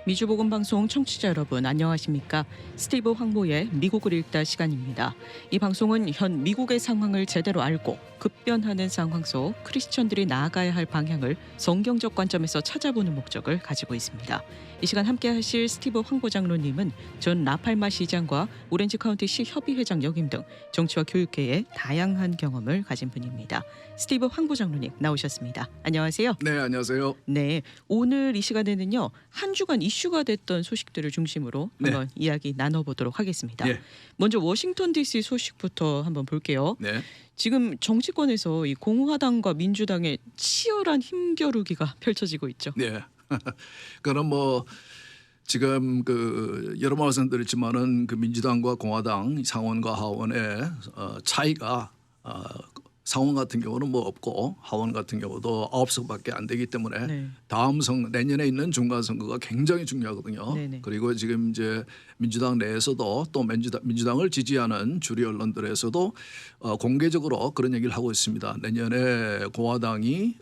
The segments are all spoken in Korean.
미주보건방송 청취자 여러분 안녕하십니까? 스티브 황보의 미국을 읽다 시간입니다. 이 방송은 현 미국의 상황을 제대로 알고 급변하는 상황 속 크리스천들이 나아가야 할 방향을 성경적 관점에서 찾아보는 목적을 가지고 있습니다. 이 시간 함께 하실 스티브 황보 장로님은 전 라팔마 시장과 오렌지 카운티시 협의회장 역임 등 정치와 교육계에 다양한 경험을 가진 분입니다. 스티브 황보 장로님 나오셨습니다. 안녕하세요. 네, 안녕하세요. 네, 오늘 이 시간에는요 한 주간 이슈가 됐던 소식들을 중심으로 한번 이야기 나눠보도록 하겠습니다. 네. 먼저 워싱턴 DC 소식부터 한번 볼게요. 네. 지금 정치권에서 이 공화당과 민주당의 치열한 힘겨루기가 펼쳐지고 있죠. 네. 그럼 뭐 지금 그 여러 말씀드렸지만은 그 민주당과 공화당 상원과 하원의 차이가 상원 같은 경우는 뭐 없고 하원 같은 경우도 9석밖에 안 되기 때문에 네. 다음 내년에 있는 중간 선거가 굉장히 중요하거든요. 네네. 그리고 지금 이제 민주당 내에서도 또 민주당을 지지하는 주류 언론들에서도 공개적으로 그런 얘기를 하고 있습니다. 내년에 공화당이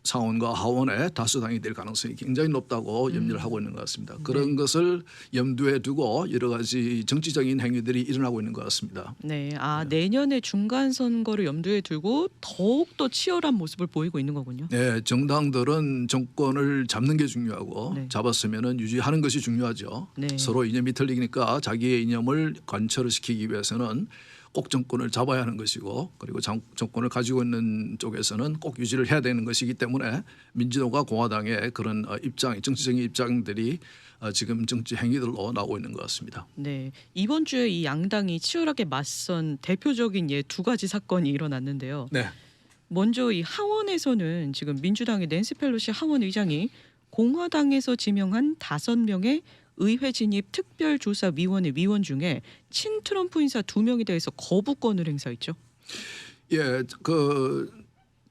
상원과 하원의 다수당이 될 가능성이 굉장히 높다고 염려를 하고 있는 것 같습니다. 그런 것을 염두에 두고 여러 가지 정치적인 행위들이 일어나고 있는 것 같습니다. 네, 내년에 중간 선거를 염두에 두고 더욱 더 치열한 모습을 보이고 있는 거군요. 네, 정당들은 정권을 잡는 게 중요하고 네. 잡았으면은 유지하는 것이 중요하죠. 네. 서로 이념이 틀리니까 자기의 이념을 관철을 시키기 위해서는 꼭 정권을 잡아야 하는 것이고 그리고 정권을 가지고 있는 쪽에서는 꼭 유지를 해야 되는 것이기 때문에 민주당과 공화당의 그런 정치적인 입장들이 지금 정치 행위들로 나오고 있는 것 같습니다. 네, 이번 주에 이 양당이 치열하게 맞선 대표적인 두 가지 사건이 일어났는데요. 네. 먼저 이 하원에서는 지금 민주당의 낸시 펠로시 하원 의장이 공화당에서 지명한 5명의 의회 진입 특별조사위원회 위원 중에 친트럼프 인사 2명에 대해서 거부권을 행사했죠. 예,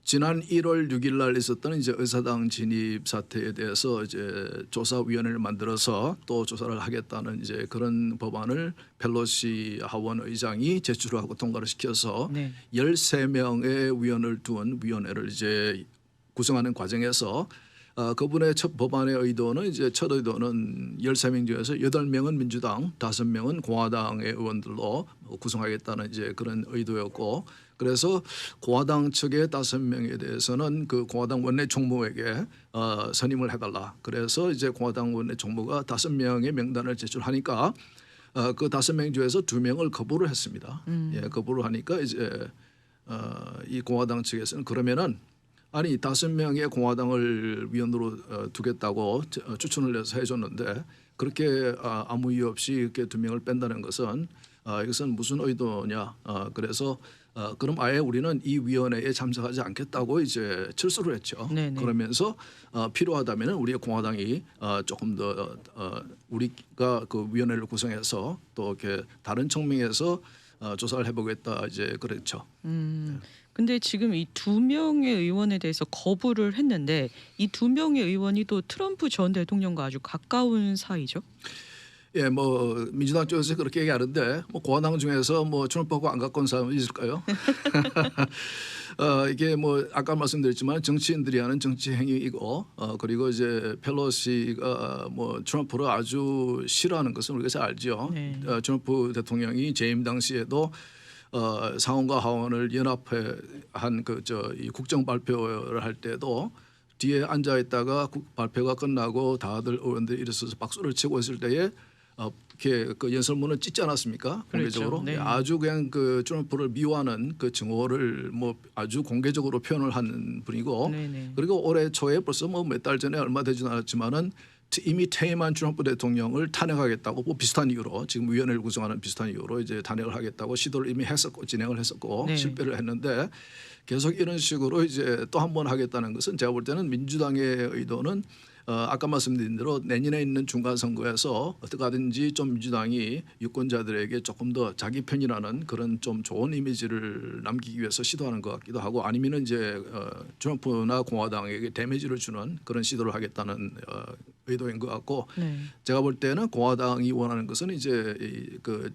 지난 1월 6일 날 있었던 이제 의사당 진입 사태에 대해서 이제 조사위원회를 만들어서 또 조사를 하겠다는 이제 그런 법안을 펠로시 하원 의장이 제출하고 통과를 시켜서 네. 13명의 위원을 둔 위원회를 이제 구성하는 과정에서 그분의 첫 법안의 의도는 이제 첫 의도는 13명 중에서 8명은 민주당, 5명은 공화당의 의원들로 구성하겠다는 이제 그런 의도였고 그래서 공화당 측의 5명에 대해서는 그 공화당 원내 총무에게 선임을 해달라. 그래서 이제 공화당 원내 총무가 5명의 명단을 제출하니까 그 5명 중에서 2명을 거부를 했습니다. 예, 거부를 하니까 이제 이 공화당 측에서는 그러면은 아니 5명의 공화당을 위원으로 두겠다고 추천을 해서 해줬는데 그렇게 아무 이유 없이 이렇게 2명을 뺀다는 것은 이것은 무슨 의도냐. 그래서 그럼 아예 우리는 이 위원회에 참석하지 않겠다고 이제 철수를 했죠. 네네. 그러면서 필요하다면 우리의 공화당이 조금 더 우리가 그 위원회를 구성해서 또 이렇게 다른 측면에서 조사를 해보겠다 이제 그랬죠. 근데 지금 이 2명의 의원에 대해서 거부를 했는데 이 2명의 의원이 또 트럼프 전 대통령과 아주 가까운 사이죠. 예, 뭐 민주당 쪽에서 그렇게 얘기하는데 뭐 공화당 중에서 뭐 트럼프하고 안 가까운 사람이 있을까요? 이게 뭐 아까 말씀드렸지만 정치인들이 하는 정치 행위이고 그리고 이제 펠로시가 뭐 트럼프를 아주 싫어하는 것은 우리가 잘 알죠. 네. 트럼프 대통령이 재임 당시에도 상원과 하원을 연합해 한 이 국정 발표를 할 때도 뒤에 앉아 있다가 발표가 끝나고 다들 의원들이 일어서서 박수를 치고 있을 때에 이렇게 그 연설문을 찢지 않았습니까? 공개적으로. 그렇죠. 네. 아주 그냥 그 트럼프를 미워하는 그 증오를 뭐 아주 공개적으로 표현을 하는 분이고 네네. 그리고 올해 초에 벌써 뭐 몇 달 전에 얼마 되지 않았지만은 이미 퇴임한 트럼프 대통령을 탄핵하겠다고 뭐 비슷한 이유로 지금 위원회를 구성하는 비슷한 이유로 이제 탄핵을 하겠다고 시도를 이미 했었고 진행을 했었고 네. 실패를 했는데 계속 이런 식으로 이제 또 한 번 하겠다는 것은 제가 볼 때는 민주당의 의도는 아까 말씀드린 대로 내년에 있는 중간 선거에서 어떻게 하든지 좀 민주당이 유권자들에게 조금 더 자기 편이라는 그런 좀 좋은 이미지를 남기기 위해서 시도하는 것 같기도 하고 아니면은 이제 트럼프나 공화당에게 데미지를 주는 그런 시도를 하겠다는 의도인 것 같고 네. 제가 볼 때는 공화당이 원하는 것은 이제 그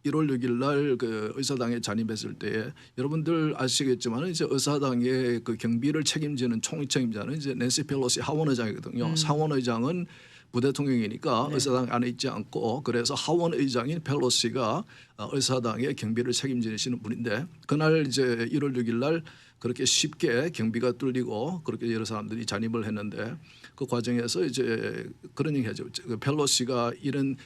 1월 6일 날 그 의사당에 잔입했을 때에 여러분들 아시겠지만 이제 의사당의 그 경비를 책임지는 총위 책임자는 이제 낸시 펠로시 하원 의장이거든요. 상원 의장은 부대통령이니까 네. 의사당 안에 있지 않고 그래서 하원 의장인 펠로시가 의사당의 경비를 책임지시는 분인데 그날 이제 1월 6일 날 그렇게 쉽게 경비가 뚫리고 그렇게 여러 사람들이 잔입을 했는데 그 과정에서 이제 그런 얘기하죠. 그 펠로시가 이런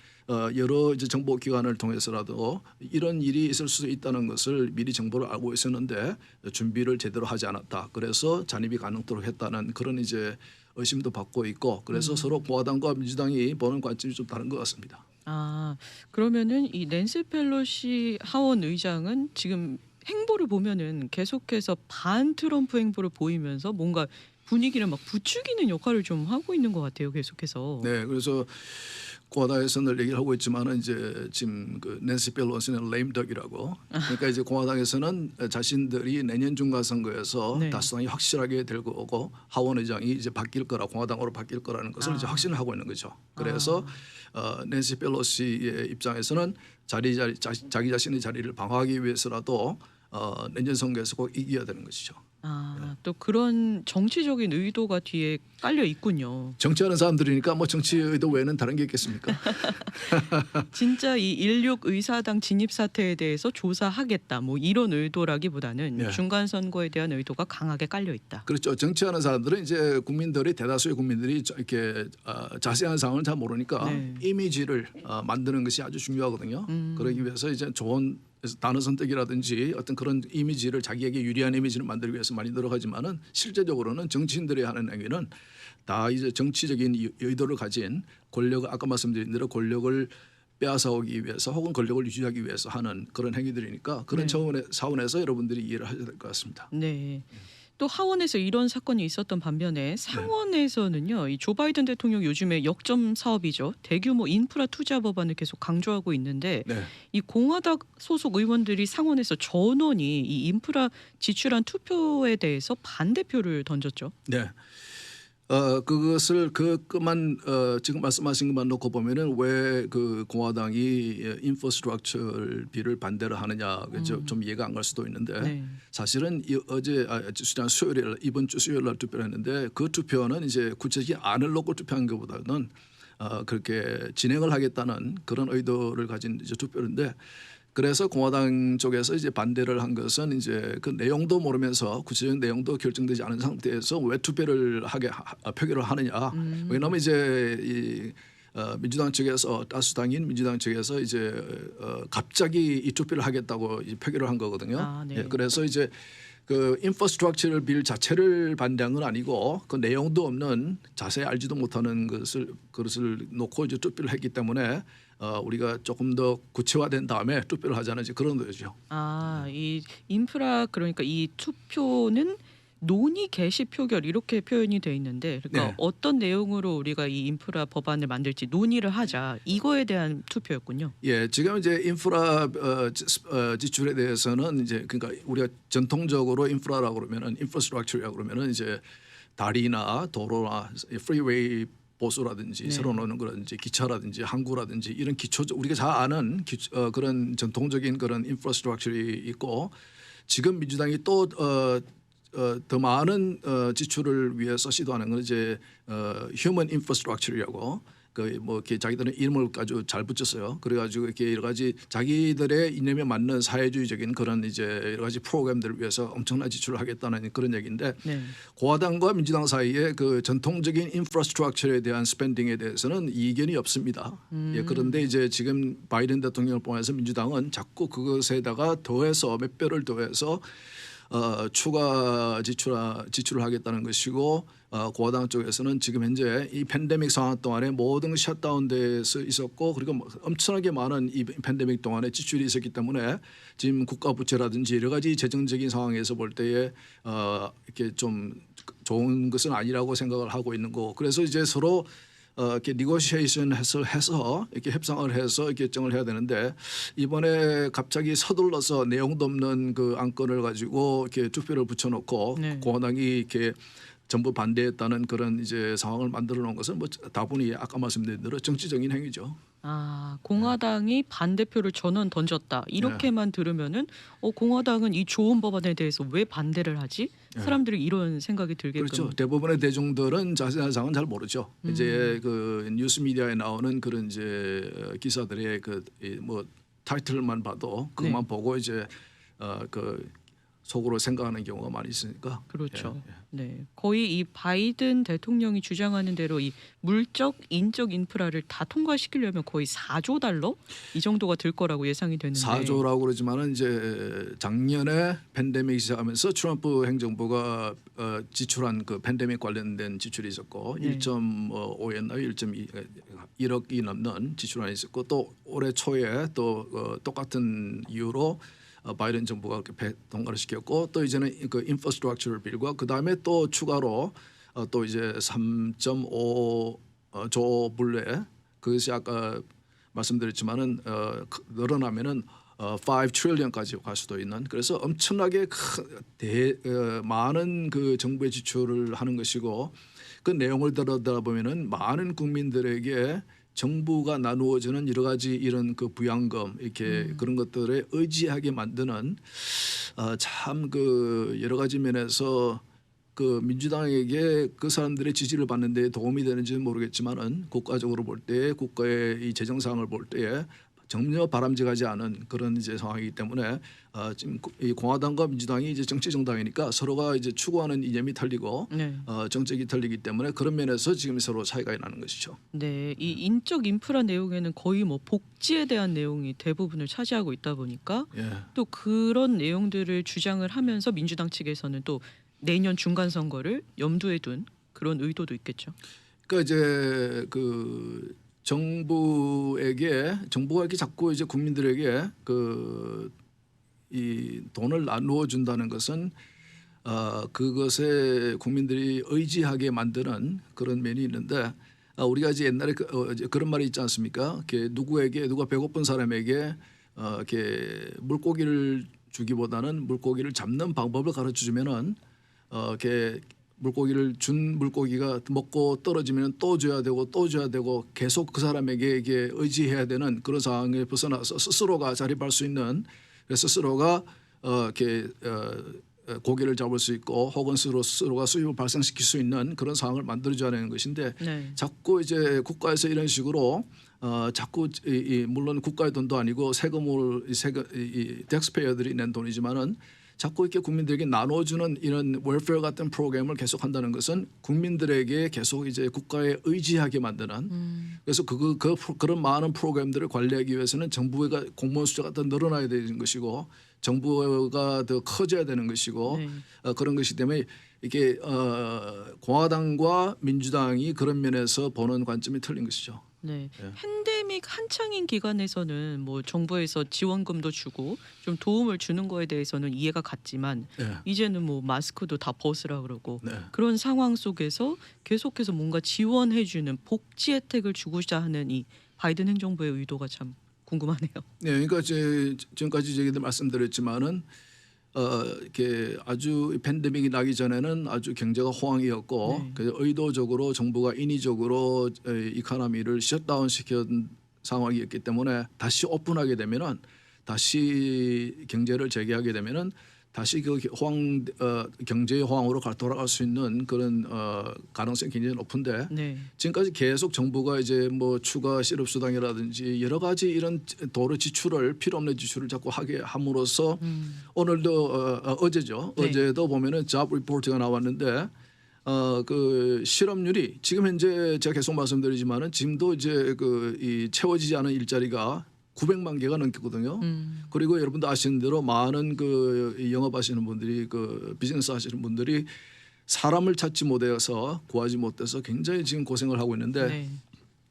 여러 이제 정보 기관을 통해서라도 이런 일이 있을 수 있다는 것을 미리 정보를 알고 있었는데 준비를 제대로 하지 않았다. 그래서 잔입이 가능토록 했다는 그런 이제 의심도 받고 있고 그래서 서로 공화당과 민주당이 보는 관점이 좀 다른 것 같습니다. 아, 그러면은 이 낸시 펠로시 하원 의장은 지금 행보를 보면은 계속해서 반 트럼프 행보를 보이면서 뭔가 분위기를 막 부추기는 역할을 좀 하고 있는 것 같아요. 계속해서. 네, 그래서 공화당에서 늘 얘기를 하고 있지만은 이제 지금 그 낸시 펠로시는 레임덕이라고 그러니까 이제 공화당에서는 자신들이 내년 중간 선거에서 네. 다수당이 확실하게 될 거고 하원 의장이 이제 바뀔 거라 공화당으로 바뀔 거라는 것을 이제 확신을 하고 있는 거죠. 그래서 낸시 펠로시의 입장에서는 자기 자신의 자리를 방어하기 위해서라도 내년 선거에서 꼭 이겨야 되는 것이죠. 또 그런 정치적인 의도가 뒤에 깔려 있군요. 정치하는 사람들이니까 뭐 정치 의도 외에는 다른 게 있겠습니까? 진짜 이 16 의사당 진입 사태에 대해서 조사하겠다. 뭐 이런 의도라기보다는 네. 중간 선거에 대한 의도가 강하게 깔려 있다. 그렇죠. 정치하는 사람들은 이제 국민들이 대다수의 국민들이 이렇게 자세한 상황을 잘 모르니까 네. 이미지를 만드는 것이 아주 중요하거든요. 그러기 위해서 이제 좋은 단어 선택이라든지 어떤 그런 이미지를 자기에게 유리한 이미지를 만들기 위해서 많이 노력하지만은 실제적으로는 정치인들이 하는 행위는 다 이제 정치적인 의도를 가진 권력을 아까 말씀드린 대로 권력을 빼앗아오기 위해서 혹은 권력을 유지하기 위해서 하는 그런 행위들이니까 그런 네. 차원에서 여러분들이 이해를 하셔야 될 것 같습니다. 네. 또 하원에서 이런 사건이 있었던 반면에 상원에서는요. 이 조 바이든 대통령 요즘에 역점 사업이죠. 대규모 인프라 투자 법안을 계속 강조하고 있는데 네. 이 공화당 소속 의원들이 상원에서 전원이 이 인프라 지출한 투표에 대해서 반대표를 던졌죠. 네. 그것을 그것만 지금 말씀하신 것만 놓고 보면은 왜 그 공화당이 인프라스트럭처 비를 반대를 하느냐 좀 이해가 안 갈 수도 있는데 네. 사실은 어제 지난 수요일 이번 주 수요일 날 투표를 했는데 그 투표는 이제 구체적인 안을 놓고 투표한 것보다는 그렇게 진행을 하겠다는 그런 의도를 가진 이제 투표인데 그래서 공화당 쪽에서 이제 반대를 한 것은 이제 그 내용도 모르면서 구체적인 내용도 결정되지 않은 상태에서 왜 투표를 표결을 하느냐. 왜냐하면 이제 이 민주당 측에서 다수당인 민주당 측에서 이제 갑자기 이 투표를 하겠다고 이제 표결을 한 거거든요. 네. 예, 그래서 이제 그 인프라스트럭처 빌 자체를 반대한 건 아니고 그 내용도 없는 자세히 알지도 못하는 그것을 놓고 이제 투표를 했기 때문에 우리가 조금 더 구체화된 다음에 투표를 하자는 이제 그런 거죠. 이 인프라 그러니까 이 투표는 논의 개시 표결 이렇게 표현이 돼 있는데 그러니까 네. 어떤 내용으로 우리가 이 인프라 법안을 만들지 논의를 하자 이거에 대한 투표였군요. 예, 지금 이제 인프라 지출에 대해서는 이제 그러니까 우리가 전통적으로 인프라라고 그러면은 인프라스트럭처라고 그러면은 이제 다리나 도로나 프리웨이 보수라든지 새로 나오는 그런지 기차라든지 항구라든지 이런 기초적 우리가 잘 아는 그런 전통적인 그런 인프라스트럭처이 있고 지금 민주당이 또 더 많은 지출을 위해서 시도하는 건 이제 휴먼 인프라스트럭처라고 그 뭐 이렇게 자기들은 이름을 아주 잘 붙였어요. 그래가지고 이렇게 여러 가지 자기들의 이념에 맞는 사회주의적인 그런 이제 여러 가지 프로그램들을 위해서 엄청난 지출을 하겠다는 그런 얘기인데 네. 공화당과 민주당 사이에 그 전통적인 인프라스트럭처에 대한 스pen딩에 대해서는 이견이 없습니다. 예, 그런데 이제 지금 바이든 대통령을 포함해서 민주당은 자꾸 그것에다가 더해서 몇 배를 더해서 추가 지출을 하겠다는 것이고 공화당 쪽에서는 지금 현재 이 팬데믹 상황 동안에 모든 셧다운돼서 있었고 그리고 엄청나게 많은 이 팬데믹 동안에 지출이 있었기 때문에 지금 국가 부채라든지 여러 가지 재정적인 상황에서 볼 때에 이렇게 좀 좋은 것은 아니라고 생각을 하고 있는 거고 그래서 이제 서로 이렇게 니고시에이션 해서 이렇게 협상을 해서 결정을 해야 되는데 이번에 갑자기 서둘러서 내용도 없는 그 안건을 가지고 이렇게 투표를 붙여놓고 네. 공화당이 이렇게 전부 반대했다는 그런 이제 상황을 만들어 놓은 것은 뭐 다분히 아까 말씀드린 대로 정치적인 행위죠. 아, 공화당이 반대표를 전원 던졌다. 이렇게만 들으면은 공화당은 이 좋은 법안에 대해서 왜 반대를 하지? 사람들이 이런 생각이 들게끔. 그렇죠. 대부분의 대중들은 자세한 사항은 잘 모르죠. 이제 그 뉴스 미디어에 나오는 그런 이제 기사들의 그 뭐 타이틀만 봐도 그것만 네. 보고 이제 그 속으로 생각하는 경우가 많이 있으니까. 그렇죠. 예, 예. 네. 거의 이 바이든 대통령이 주장하는 대로 이 물적, 인적 인프라를 다 통과시키려면 거의 4조 달러 이 정도가 들 거라고 예상이 되는데. 4조라고 그러지만은 이제 작년에 팬데믹 시작하면서 트럼프 행정부가 지출한 그 팬데믹 관련된 지출이 있었고 네. 1.5였나요? 1.1억이 넘는 지출안이 있었고 또 올해 초에 또 똑같은 이유로 바이든 정부가 그렇게 통과를 시켰고 또 이제는 그 인프라스트럭처 빌과 그 다음에 또 추가로 또 이제 3.5조 불레 그것이 아까 말씀드렸지만은 늘어나면은 5 트릴리언까지 갈 수도 있는 그래서 엄청나게 많은 그 정부의 지출을 하는 것이고 그 내용을 들여다 보면은 많은 국민들에게 정부가 나누어주는 여러 가지 이런 그 부양금 이렇게 그런 것들에 의지하게 만드는 참 그 여러 가지 면에서 그 민주당에게 그 사람들의 지지를 받는 데 도움이 되는지는 모르겠지만은 국가적으로 볼 때 국가의 이 재정 상황을 볼 때에 전혀 바람직하지 않은 그런 이제 상황이기 때문에 지금 이 공화당과 민주당이 이제 정치 정당이니까 서로가 이제 추구하는 이념이 틀리고 네. 정책이 틀리기 때문에 그런 면에서 지금 서로 차이가 나는 것이죠. 네, 이 인적 인프라 내용에는 거의 뭐 복지에 대한 내용이 대부분을 차지하고 있다 보니까 예. 또 그런 내용들을 주장을 하면서 민주당 측에서는 또 내년 중간 선거를 염두에 둔 그런 의도도 있겠죠. 그러니까 이제 그 정부가 이렇게 자꾸 이제 국민들에게 그 이 돈을 나누어 준다는 것은 그것에 국민들이 의지하게 만드는 그런 면이 있는데 우리가 이제 옛날에 이제 그런 말이 있지 않습니까? 이렇게 누가 배고픈 사람에게 이렇게 물고기를 주기보다는 물고기를 잡는 방법을 가르쳐 주면은 이렇게 물고기를 준 물고기가 먹고 떨어지면 또 줘야 되고 또 줘야 되고 계속 그 사람에게 이게 의지해야 되는 그런 상황에 벗어나서 스스로가 자립할 수 있는 스스로가 이렇게 고기를 잡을 수 있고 혹은 스스로가 수입을 발생시킬 수 있는 그런 상황을 만들어줘야 하는 것인데 네. 자꾸 이제 국가에서 이런 식으로 자꾸 물론 국가의 돈도 아니고 세금을 텍스페이어들이 낸 돈이지만은 자꾸 이렇게 국민들에게 나눠주는 이런 웰페어 같은 프로그램을 계속 한다는 것은 국민들에게 계속 이제 국가에 의지하게 만드는 그래서 그런 많은 프로그램들을 관리하기 위해서는 정부가 공무원 숫자가 더 늘어나야 되는 것이고 정부가 더 커져야 되는 것이고 네. 그런 것이기 때문에 이게 공화당과 민주당이 그런 면에서 보는 관점이 틀린 것이죠. 네. 예. 팬데믹 한창인 기간에서는 뭐 정부에서 지원금도 주고 좀 도움을 주는 거에 대해서는 이해가 갔지만 네. 이제는 뭐 마스크도 다 벗으라 그러고 네. 그런 상황 속에서 계속해서 뭔가 지원해주는 복지 혜택을 주고자 하는 이 바이든 행정부의 의도가 참 궁금하네요. 네, 그러니까 지금까지 저희들 말씀드렸지만은 이렇게 아주 팬데믹이 나기 전에는 아주 경제가 호황이었고 네. 그래서 의도적으로 정부가 인위적으로 이코노미를 셧다운 시킨 상황이었기 때문에 다시 오픈하게 되면은 다시 경제를 재개하게 되면은 다시 그 경제의 호황으로 돌아갈 수 있는 그런 가능성이 굉장히 높은데 네. 지금까지 계속 정부가 이제 뭐 추가 실업 수당이라든지 여러 가지 이런 도로 지출을 필요 없는 지출을 자꾸 하게 함으로써 오늘도 어제죠. 네. 어제도 보면은 잡 리포트가 나왔는데 그 실업률이 지금 현재 제가 계속 말씀드리지만은 지금도 이제 이 채워지지 않은 일자리가 900만 개가 넘겠거든요. 그리고 여러분도 아시는 대로 많은 그 영업하시는 분들이 그 비즈니스 하시는 분들이 사람을 찾지 못해서 구하지 못해서 굉장히 지금 고생을 하고 있는데 네.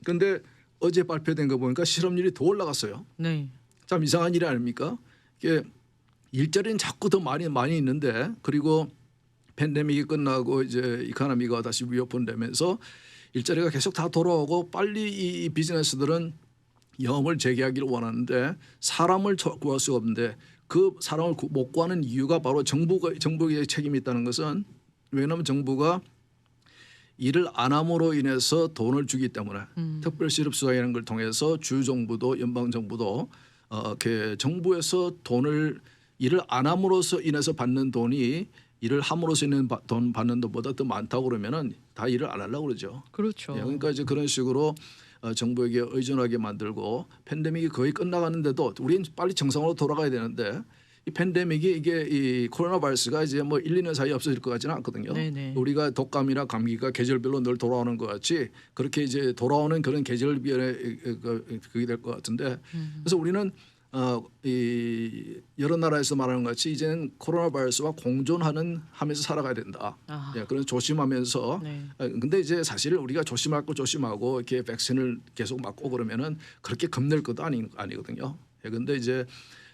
그런데 어제 발표된 거 보니까 실업률이 더 올라갔어요. 네. 참 이상한 일이 아닙니까? 이게 일자리는 자꾸 더 많이 있는데 그리고 팬데믹이 끝나고 이제 이코노미가 다시 리오픈되면서 일자리가 계속 다 돌아오고 빨리 이 비즈니스들은 영업을 재개하기를 원하는데 사람을 구할 수가 없는데 그 사람을 못 구하는 이유가 바로 정부의 책임이 있다는 것은 왜냐하면 정부가 일을 안 함으로 인해서 돈을 주기 때문에 특별 실업수당이라는 걸 통해서 주 정부도 연방 정부도 이렇게 정부에서 돈을 일을 안 함으로써 인해서 받는 돈이 일을 함으로써 있는 돈 받는 돈보다 더 많다고 그러면은 다 일을 안 하려고 그러죠. 그렇죠. 예, 그러니까 이제 그런 식으로 정부에게 의존하게 만들고 팬데믹이 거의 끝나가는데도 우리는 빨리 정상으로 돌아가야 되는데 이 팬데믹이 이게 이 코로나 바이러스가 이제 뭐 1, 2년 사이에 없어질 것 같지는 않거든요. 네네. 우리가 독감이나 감기가 계절별로 늘 돌아오는 것 같이 그렇게 이제 돌아오는 그런 계절별의 그게 될 것 같은데 그래서 우리는 이 여러 나라에서 말하는 것 같이 이제는 코로나 바이러스와 공존하는 하면서 살아가야 된다. 아. 예, 그런 조심하면서. 네. 근데 이제 사실 우리가 조심할 거 조심하고 이렇게 백신을 계속 맞고 그러면은 그렇게 겁낼 것도 아니거든요. 예, 근데 이제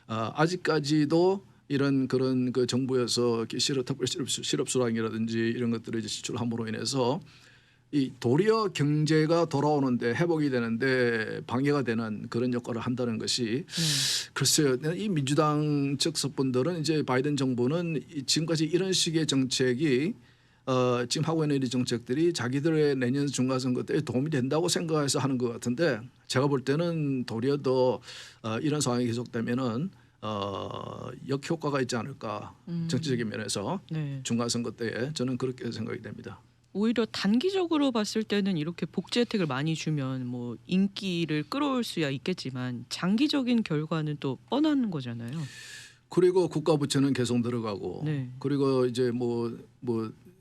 아직까지도 이런 그런 그 정부에서 이렇게 특별 실업수당이라든지 이런 것들을 이제 지출함으로 인해서 이 도리어 경제가 돌아오는데 회복이 되는데 방해가 되는 그런 역할을 한다는 것이 글쎄요. 이 민주당 측 분들은 이제 바이든 정부는 지금까지 이런 식의 정책이 지금 하고 있는 이 정책들이 자기들의 내년 중간선거 때 도움이 된다고 생각해서 하는 것 같은데 제가 볼 때는 도리어 더 이런 상황이 계속되면은 역효과가 있지 않을까 정치적인 면에서 네. 중간선거 때에 저는 그렇게 생각이 됩니다. 오히려 단기적으로 봤을 때는 이렇게 복지 혜택을 많이 주면 뭐 인기를 끌어올 수야 있겠지만 장기적인 결과는 또 뻔한 거잖아요. 그리고 국가 부채는 계속 늘어가고 네. 그리고 이제 뭐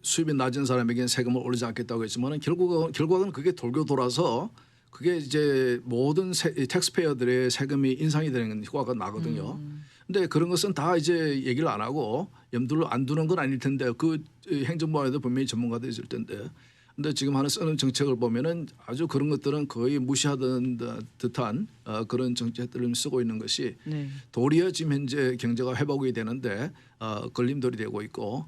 수입이 낮은 사람에게는 세금을 올리지 않겠다고 했지만은 결국은 그게 돌고 돌아서 그게 이제 모든 텍스페어들의 세금이 인상이 되는 효과가 나거든요. 근데 그런 것은 다 이제 얘기를 안 하고 염두를 안 두는 건 아닐 텐데 그 행정부에도 분명히 전문가도 있을 텐데 근데 지금 하는 쓰는 정책을 보면은 아주 그런 것들은 거의 무시하던 듯한 그런 정책들을 쓰고 있는 것이 네. 도리어 지금 현재 경제가 회복이 되는데 걸림돌이 되고 있고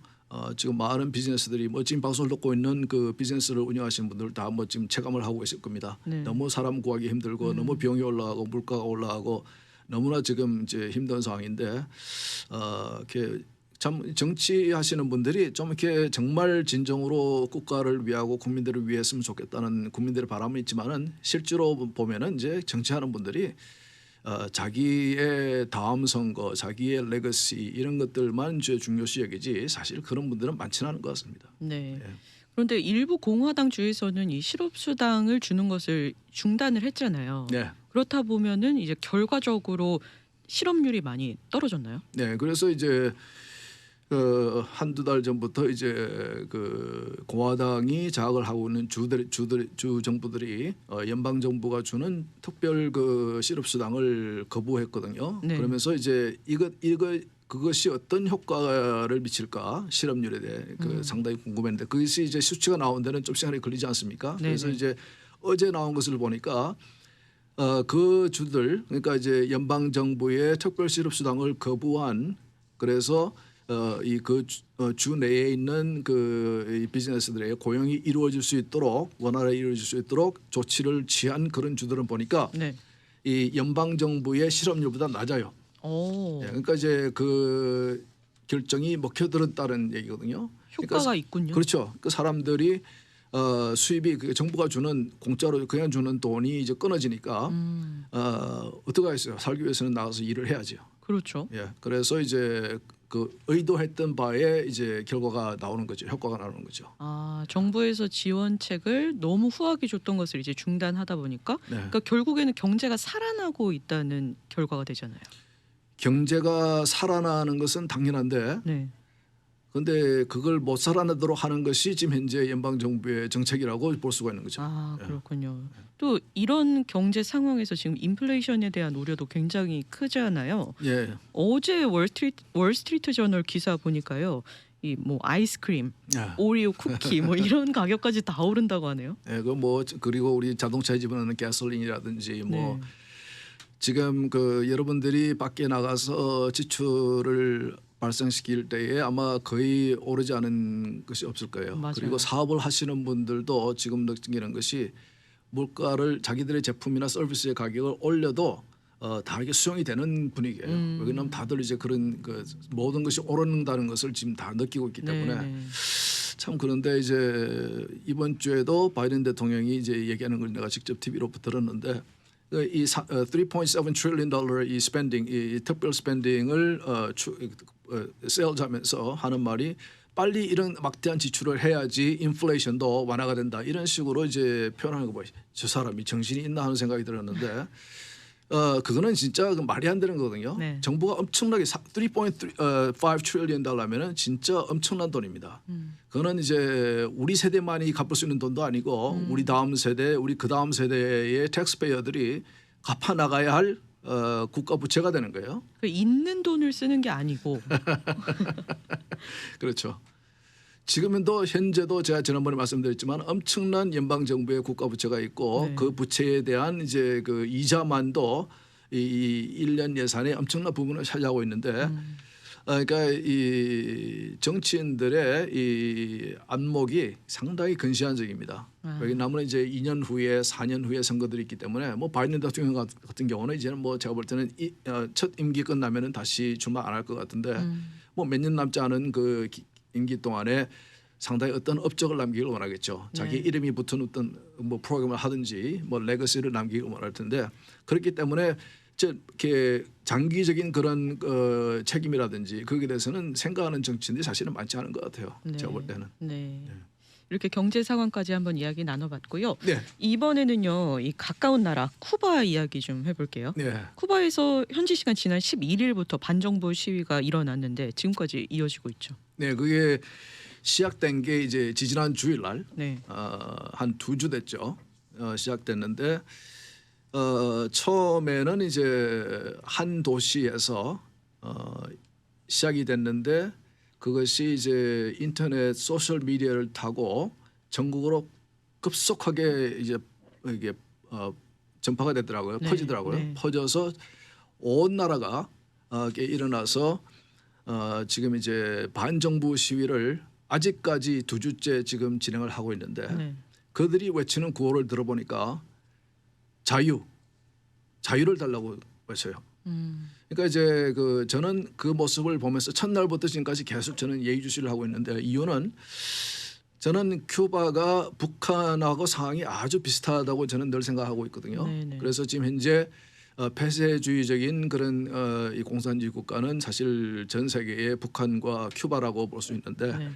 지금 많은 비즈니스들이 뭐 지금 방송을 듣고 있는 그 비즈니스를 운영하시는 분들 다 뭐 지금 체감을 하고 있을 겁니다. 네. 너무 사람 구하기 힘들고 너무 비용이 올라가고 물가가 올라가고 너무나 지금 이제 힘든 상황인데 이렇게 참 정치하시는 분들이 좀 이렇게 정말 진정으로 국가를 위하고 국민들을 위했으면 좋겠다는 국민들의 바람은 있지만은 실제로 보면은 이제 정치하는 분들이 자기의 다음 선거, 자기의 레거시 이런 것들만 이제 중요시 여기지 사실 그런 분들은 많지는 않은 것 같습니다. 네. 예. 그런데 일부 공화당 주에서는 이 실업수당을 주는 것을 중단을 했잖아요. 네. 그렇다 보면은 이제 결과적으로 실업률이 많이 떨어졌나요? 네, 그래서 이제 한두 달 전부터 이제 그 공화당이 장악을 하고 있는 주 정부들이 연방 정부가 주는 특별 그 실업수당을 거부했거든요. 네. 그러면서 이제 그것이 어떤 효과를 미칠까 실업률에 대해 상당히 궁금했는데 그것이 이제 수치가 나온 데는 좀 시간이 걸리지 않습니까? 네네. 그래서 이제 어제 나온 것을 보니까 그 주들 그러니까 이제 연방 정부의 특별 실업수당을 거부한 그래서 이 그 주 내에 있는 이 비즈니스들의 고용이 이루어질 수 있도록 원활하게 이루어질 수 있도록 조치를 취한 그런 주들은 보니까 네. 이 연방 정부의 실업률보다 낮아요. 오. 예, 그러니까 이제 그 결정이 먹혀들었다는 얘기거든요. 효과가 있군요. 그렇죠. 그 사람들이 수입이 그 정부가 주는 공짜로 그냥 주는 돈이 이제 끊어지니까 어떻게 하겠어요? 살기 위해서는 나가서 일을 해야죠. 그렇죠. 예, 그래서 이제 그 의도했던 바에 이제 결과가 나오는 거죠. 효과가 나오는 거죠. 아, 정부에서 지원책을 너무 후하게 줬던 것을 이제 중단하다 보니까 네. 그러니까 결국에는 경제가 살아나고 있다는 결과가 되잖아요. 경제가 살아나는 것은 당연한데 네. 그런데 그걸 못 살아내도록 하는 것이 지금 현재 연방 정부의 정책이라고 볼 수가 있는 거죠. 아, 예. 그렇군요. 또 이런 경제 상황에서 지금 인플레이션에 대한 우려도 굉장히 크잖아요. 예. 어제 월스트리트 저널 기사 보니까요. 이 뭐 아이스크림, 예. 오리오 쿠키 뭐 이런 가격까지 다 오른다고 하네요. 예, 그 뭐 그리고 우리 자동차에 집어넣는 가솔린이라든지 뭐 네. 지금 그 여러분들이 밖에 나가서 지출을 발생시킬 때에 아마 거의 오르지 않은 것이 없을 거예요. 맞아요. 그리고 사업을 하시는 분들도 지금 느끼는 것이 물가를 자기들의 제품이나 서비스의 가격을 올려도 다 이게 수용이 되는 분위기예요. 왜냐하면 다들 이제 그런 그 모든 것이 오른다는 것을 지금 다 느끼고 있기 때문에 네. 참 그런데 이제 이번 주에도 바이든 대통령이 이제 얘기하는 걸 내가 직접 TV로 들었는데 이 3.7 trillion 달러 이 스펜딩 이 특별 스펜딩을 세일즈하면서 하는 말이 빨리 이런 막대한 지출을 해야지 인플레이션도 완화가 된다 이런 식으로 이제 표현하는 거 보이. 저 사람이 정신이 있나 하는 생각이 들었는데 그거는 진짜 말이 안 되는 거거든요. 네. 정부가 엄청나게 3.5 trillion 달러면은 진짜 엄청난 돈입니다. 그거는 이제 우리 세대만이 갚을 수 있는 돈도 아니고 우리 다음 세대, 우리 그 다음 세대의 텍스페이어들이 갚아 나가야 할 국가 부채가 되는 거예요. 그 있는 돈을 쓰는 게 아니고 그렇죠. 지금도 현재도 제가 지난번에 말씀드렸지만 엄청난 연방 정부의 국가 부채가 있고 네. 그 부채에 대한 이제 그 이자만도 이 1년 예산의 엄청난 부분을 차지하고 있는데 그러니까 이 정치인들의 이 안목이 상당히 근시안적입니다. 왜냐하면 이제 2년 후에 4년 후에 선거들이 있기 때문에 뭐 바이든 대통령 같은 경우는 이제는 뭐 제가 볼 때는 첫 임기 끝나면은 다시 출마 안 할 것 같은데 뭐 몇 년 남지 않은 그 임기 동안에 상당히 어떤 업적을 남기길 원하겠죠. 자기 네. 이름이 붙은 어떤 뭐 프로그램을 하든지 뭐 레거시를 남기길 원할 텐데 그렇기 때문에 이렇게 장기적인 그런 책임이라든지 거기에 대해서는 생각하는 정치인들이 사실은 많지 않은 것 같아요. 네. 제가 볼 때는. 네. 이렇게 경제 상황까지 한번 이야기 나눠봤고요. 네, 이번에는요, 이 가까운 나라 쿠바 이야기 좀 해볼게요. 네, 쿠바에서 현지 시간 지난 11일부터 반정부 시위가 일어났는데 지금까지 이어지고 있죠. 네. 그게 시작된 게 이제 지지난 주일날 네. 한 2주 됐죠. 시작됐는데 처음에는 이제 한 도시에서 시작이 됐는데 그것이 이제 인터넷 소셜 미디어를 타고 전국으로 급속하게 이제 이게 전파가 되더라고요. 네, 퍼지더라고요. 네. 퍼져서 온 나라가 이렇게 일어나서 지금 이제 반정부 시위를 아직까지 2주째 지금 진행을 하고 있는데 네. 그들이 외치는 구호를 들어보니까 자유를 달라고 외쳐요. 그러니까 이제 저는 그 모습을 보면서 첫날부터 지금까지 계속 저는 예의주시를 하고 있는데 이유는 저는 큐바가 북한하고 상황이 아주 비슷하다고 저는 늘 생각하고 있거든요. 네네. 그래서 지금 현재 폐쇄주의적인 그런 이 공산주의 국가는 사실 전 세계의 북한과 큐바라고 볼 수 있는데 네.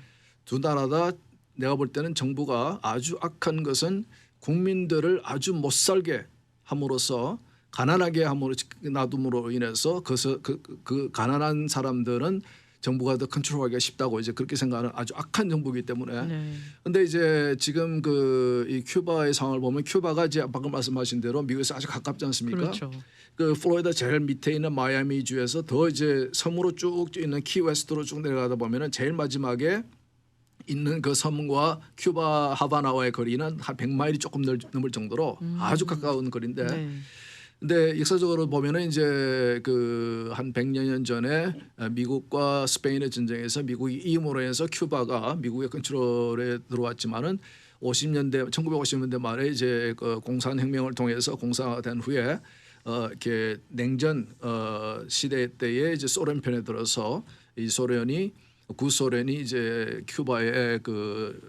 두 나라 다 내가 볼 때는 정부가 아주 악한 것은 국민들을 아주 못 살게 함으로써 가난하게 놔둠으로 인해서 그 가난한 사람들은 정부가 더 컨트롤하기가 쉽다고 이제 그렇게 생각하는 아주 악한 정부이기 때문에. 네. 근데 이제 지금 이 큐바의 상황을 보면 큐바가 이제 방금 말씀하신 대로 미국에서 아주 가깝지 않습니까? 그렇죠. 그 플로리다 제일 밑에 있는 마이애미 주에서 더 이제 섬으로 쭉 있는 키웨스트로 쭉 내려가다 보면은 제일 마지막에 있는 그 섬과 큐바 하바나와의 거리는 한 100마일이 조금 넘을 정도로 아주 가까운 거리인데 네. 근데 역사적으로 보면은 이제 그 한 100여 년 전에 미국과 스페인의 전쟁에서 미국이 이김으로 해서 큐바가 미국의 컨트롤에 들어왔지만은 1950년대 말에 이제 그 공산혁명을 통해서 공산화된 후에 이렇게 냉전 시대 때에 이제 소련 편에 들어서 이 구소련이 이제 큐바에 그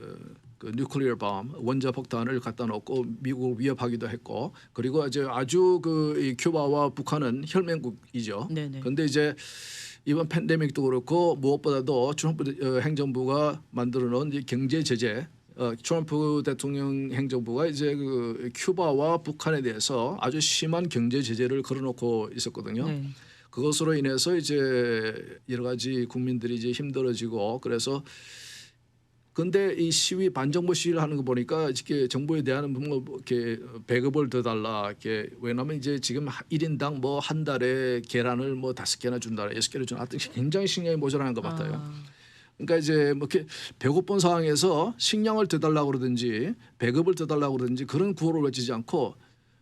뉴클리어 bomb 원자 폭탄을 갖다 놓고 미국을 위협하기도 했고 그리고 이제 아주 이 큐바와 북한은 혈맹국이죠. 네네. 그런데 이제 이번 팬데믹도 그렇고 무엇보다도 트럼프 행정부가 만들어 놓은 이 경제 제재 트럼프 대통령 행정부가 이제 그 큐바와 북한에 대해서 아주 심한 경제 제재를 걸어놓고 있었거든요. 네. 그것으로 인해서 이제 여러 가지 국민들이 이제 힘들어지고 그래서 근데 이 시위 반정부 시위를 하는 거 보니까 이렇게 정부에 대한 뭐 이렇게 배급을 더 달라 이렇게 왜냐하면 이제 지금 1인당 뭐 한 달에 계란을 뭐 5개나 준다 6개를 준다 하여튼 굉장히 식량이 모자라는 것 같아요. 그러니까 이제 뭐 이렇게 배고픈 상황에서 식량을 더 달라고 그러든지 배급을 더 달라고 그러든지 그런 구호를 외치지 않고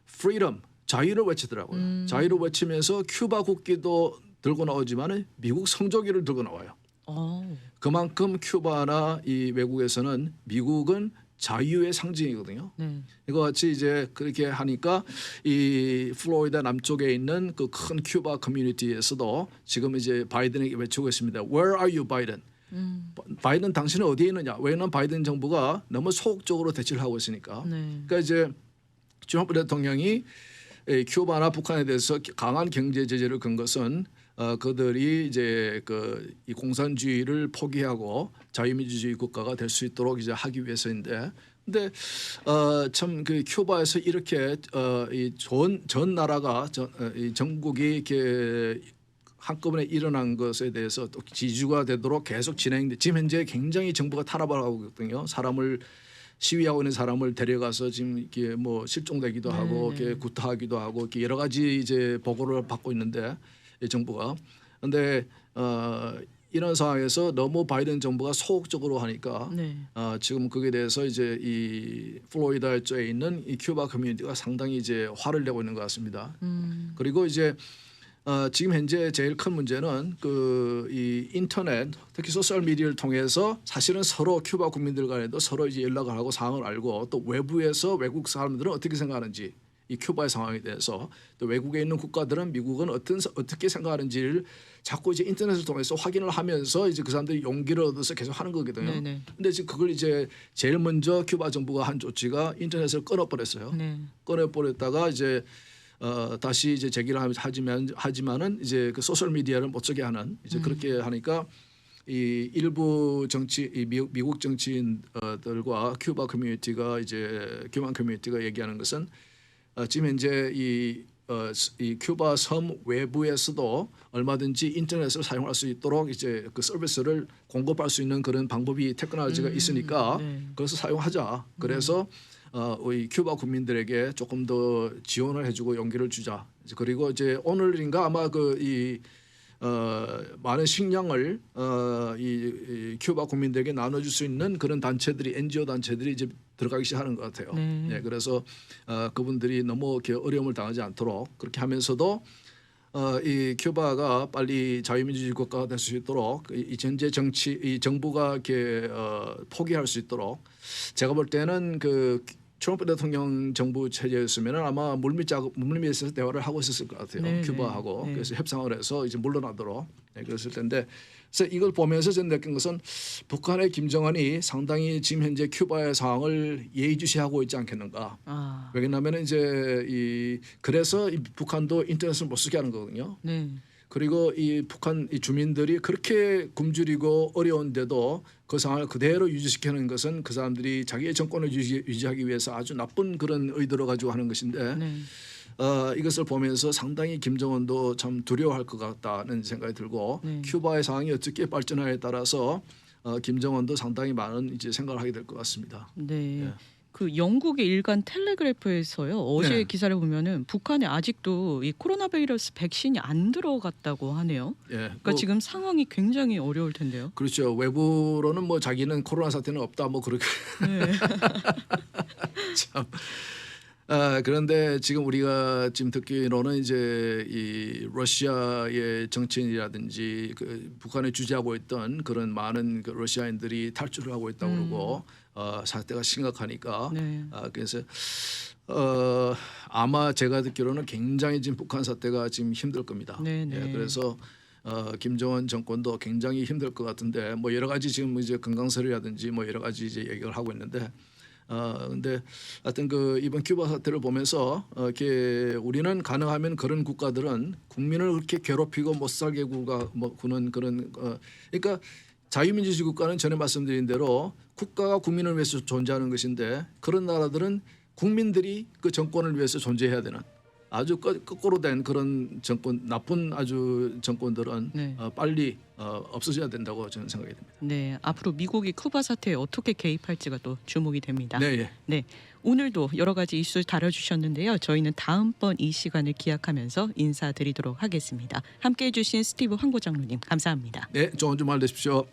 freedom 자유를 외치더라고요. 자유를 외치면서 큐바 국기도 들고 나오지만 미국 성조기를 들고 나와요. 그만큼 큐바나 이 외국에서는 미국은 자유의 상징이거든요. 네. 이거 같이 이제 그렇게 하니까 이 플로리다 남쪽에 있는 그 큰 큐바 커뮤니티에서도 지금 이제 바이든에게 외치고 있습니다. Where are you, Biden? 바이든 당신은 어디에 있느냐? 왜냐하면 바이든 정부가 너무 소극적으로 대치를 하고 있으니까. 네. 그러니까 이제 트럼프 대통령이 큐바나 북한에 대해서 강한 경제 제재를 건 것은 그들이 이제 이 공산주의를 포기하고 자유민주주의 국가가 될 수 있도록 이제 하기 위해서인데, 근데 참 그 큐바에서 이렇게 전 나라가 이 전국이 이렇게 한꺼번에 일어난 것에 대해서 또 지주가 되도록 계속 진행돼. 지금 현재 굉장히 정부가 탄압을 하고 있거든요. 시위하고 있는 사람을 데려가서 지금 이렇게 뭐 실종되기도 하고 이렇게 구타하기도 하고 이렇게 여러 가지 이제 보고를 받고 있는데 이 정부가. 근데 이런 상황에서 너무 바이든 정부가 소극적으로 하니까 지금 거기에 대해서 이제 이 플로리다주에 있는 이 큐바 커뮤니티가 상당히 이제 화를 내고 있는 것 같습니다. 그리고 이제 지금 현재 제일 큰 문제는 이 인터넷, 특히 소셜 미디어를 통해서 사실은 서로 큐바 국민들 간에도 서로 이제 연락을 하고 상황을 알고, 또 외부에서 외국 사람들은 어떻게 생각하는지 이 큐바의 상황에 대해서, 또 외국에 있는 국가들은 미국은 어떻게 생각하는지를 자꾸 이제 인터넷을 통해서 확인을 하면서 이제 그 사람들이 용기를 얻어서 계속 하는 거거든요. 근데 지금 그걸 이제 제일 먼저 큐바 정부가 한 조치가 인터넷을 끊어버렸어요. 끊어버렸다가 이제 다시 이제 제기를 하지만은 이제 그 소셜 미디어를 못 쓰게 하는, 이제 그렇게 하니까 이 일부 미국 정치인들과 큐바 커뮤니티가 얘기하는 것은 지금 현재 이 큐바 섬 외부에서도 얼마든지 인터넷을 사용할 수 있도록 이제 그 서비스를 공급할 수 있는 그런 방법이 테크놀로지가 있으니까 그것을 사용하자. 그래서 우리 큐바 국민들에게 조금 더 지원을 해주고 용기를 주자. 그리고 이제 오늘인가 아마 많은 식량을 이 큐바 국민들에게 나눠줄 수 있는 그런 단체들이, NGO 단체들이 이제 들어가기 시작하는 것 같아요. 그래서 그분들이 너무 이렇게 어려움을 당하지 않도록 그렇게 하면서도 이 큐바가 빨리 자유민주주의 국가가 될 수 있도록 이 현재 이 정부가 이렇게 포기할 수 있도록, 제가 볼 때는 트럼프 대통령 정부 체제였으면 아마 물밑에서 대화를 하고 있었을 것 같아요. 큐바하고. 그래서 협상을 해서 이제 물러나도록 그랬을 텐데, 그래서 이걸 보면서 저는 느낀 것은 북한의 김정은이 상당히 지금 현재 큐바의 상황을 예의주시하고 있지 않겠는가. 왜냐하면 이제 그래서 이 북한도 인터넷을 못 쓰게 하는 거거든요. 그리고 이 북한 이 주민들이 그렇게 굶주리고 어려운데도 그 상황을 그대로 유지시키는 것은 그 사람들이 자기의 정권을 유지하기 위해서 아주 나쁜 그런 의도를 가지고 하는 것인데, 이것을 보면서 상당히 김정은도 참 두려워할 것 같다는 생각이 들고, 큐바의 상황이 어떻게 발전하에 따라서 김정은도 상당히 많은 이제 생각을 하게 될 것 같습니다. 그 영국의 일간 텔레그래프에서요, 어제 기사를 보면은 북한에 아직도 이 코로나 바이러스 백신이 안 들어갔다고 하네요. 그러니까 지금 상황이 굉장히 어려울 텐데요. 그렇죠. 외부로는 뭐 자기는 코로나 사태는 없다 뭐 그렇게. 참. 그런데 지금 우리가 지금 듣기로는 이제 이 러시아의 정치인이라든지 북한에 주재하고 있던 그런 많은 러시아인들이 탈출을 하고 있다고 그러고 사태가 심각하니까 그래서 아마 제가 듣기로는 굉장히 지금 북한 사태가 지금 힘들 겁니다. 그래서 김정은 정권도 굉장히 힘들 것 같은데, 뭐 여러 가지 지금 이제 건강설이라든지 뭐 여러 가지 이제 얘기를 하고 있는데, 근데 하여튼 이번 큐바 사태를 보면서 이렇게 우리는 가능하면 그런 국가들은 국민을 그렇게 괴롭히고 못 살게 구는 그런 그러니까 자유민주주의 국가는 전에 말씀드린 대로 국가가 국민을 위해서 존재하는 것인데, 그런 나라들은 국민들이 그 정권을 위해서 존재해야 되는 아주 거꾸로 된 그런 나쁜 아주 정권들은 빨리 없어져야 된다고 저는 생각이 됩니다. 앞으로 미국이 쿠바 사태에 어떻게 개입할지가 또 주목이 됩니다. 오늘도 여러 가지 이슈 다뤄주셨는데요. 저희는 다음번 이 시간을 기약하면서 인사드리도록 하겠습니다. 함께해 주신 스티브 황보장로님 감사합니다. 좋은 주말 되십시오.